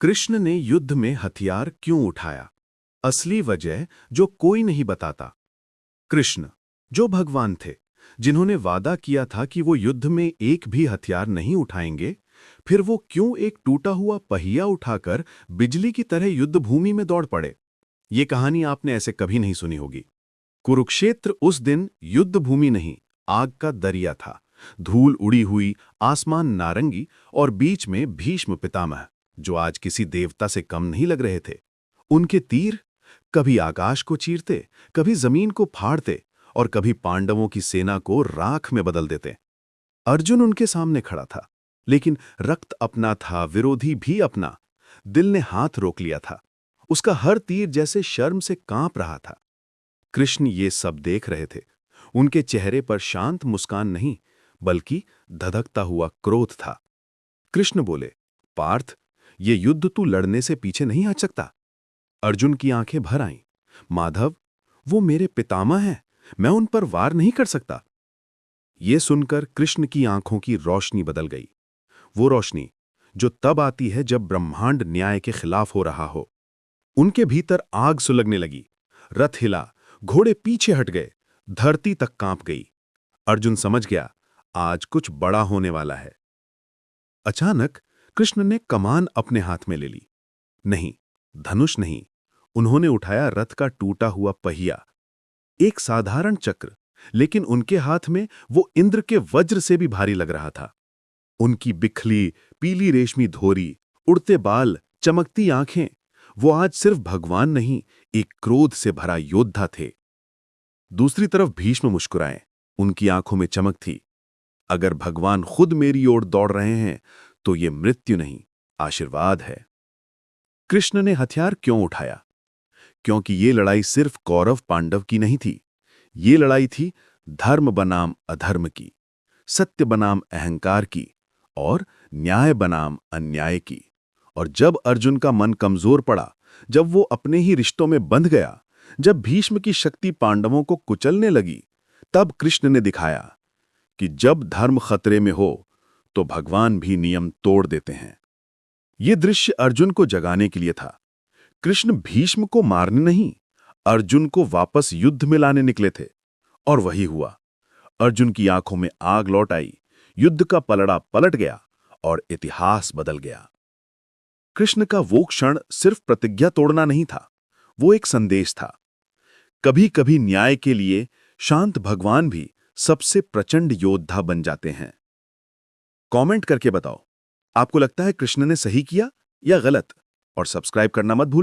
कृष्ण ने युद्ध में हथियार क्यों उठाया? असली वजह जो कोई नहीं बताता। कृष्ण, जो भगवान थे, जिन्होंने वादा किया था कि वो युद्ध में एक भी हथियार नहीं उठाएंगे, फिर वो क्यों एक टूटा हुआ पहिया उठाकर बिजली की तरह युद्ध भूमि में दौड़ पड़े? ये कहानी आपने ऐसे कभी नहीं सुनी होगी। कुरुक्षेत्र उस दिन युद्ध भूमि नहीं, आग का दरिया था। धूल उड़ी हुई, आसमान नारंगी और बीच में भीष्म पितामह, जो आज किसी देवता से कम नहीं लग रहे थे। उनके तीर कभी आकाश को चीरते, कभी जमीन को फाड़ते और कभी पांडवों की सेना को राख में बदल देते। अर्जुन उनके सामने खड़ा था, लेकिन रक्त अपना था, विरोधी भी अपना। दिल ने हाथ रोक लिया था। उसका हर तीर जैसे शर्म से कांप रहा था। कृष्ण ये सब देख रहे थे। उनके चेहरे पर शांत मुस्कान नहीं, बल्कि धधकता हुआ क्रोध था। कृष्ण बोले, पार्थ, ये युद्ध तू लड़ने से पीछे नहीं हट सकता। अर्जुन की आंखें भर आईं। माधव, वो मेरे पितामह हैं, मैं उन पर वार नहीं कर सकता। ये सुनकर कृष्ण की आंखों की रोशनी बदल गई। वो रोशनी जो तब आती है जब ब्रह्मांड न्याय के खिलाफ हो रहा हो। उनके भीतर आग सुलगने लगी। रथ हिला, घोड़े पीछे हट गए, धरती तक कांप गई। अर्जुन समझ गया, आज कुछ बड़ा होने वाला है। अचानक कृष्ण ने कमान अपने हाथ में ले ली। नहीं, धनुष नहीं, उन्होंने उठाया रथ का टूटा हुआ पहिया। एक साधारण चक्र, लेकिन उनके हाथ में वो इंद्र के वज्र से भी भारी लग रहा था। उनकी बिखली पीली रेशमी धोरी, उड़ते बाल, चमकती आंखें, वो आज सिर्फ भगवान नहीं, एक क्रोध से भरा योद्धा थे। दूसरी तरफ भीष्म मुस्कुराए। उनकी आंखों में चमक थी। अगर भगवान खुद मेरी ओर दौड़ रहे हैं तो ये मृत्यु नहीं, आशीर्वाद है। कृष्ण ने हथियार क्यों उठाया? क्योंकि ये लड़ाई सिर्फ कौरव पांडव की नहीं थी। ये लड़ाई थी धर्म बनाम अधर्म की, सत्य बनाम अहंकार की और न्याय बनाम अन्याय की। और जब अर्जुन का मन कमजोर पड़ा, जब वो अपने ही रिश्तों में बंध गया, जब भीष्म की शक्ति पांडवों को कुचलने लगी, तब कृष्ण ने दिखाया कि जब धर्म खतरे में हो तो भगवान भी नियम तोड़ देते हैं। ये दृश्य अर्जुन को जगाने के लिए था। कृष्ण भीष्म को मारने नहीं, अर्जुन को वापस युद्ध में लाने निकले थे। और वही हुआ। अर्जुन की आंखों में आग लौट आई, युद्ध का पलड़ा पलट गया और इतिहास बदल गया। कृष्ण का वो क्षण सिर्फ प्रतिज्ञा तोड़ना नहीं था, वो एक संदेश था। कभी कभी न्याय के लिए शांत भगवान भी सबसे प्रचंड योद्धा बन जाते हैं। कमेंट करके बताओ, आपको लगता है कृष्ण ने सही किया या गलत? और सब्सक्राइब करना मत भूल।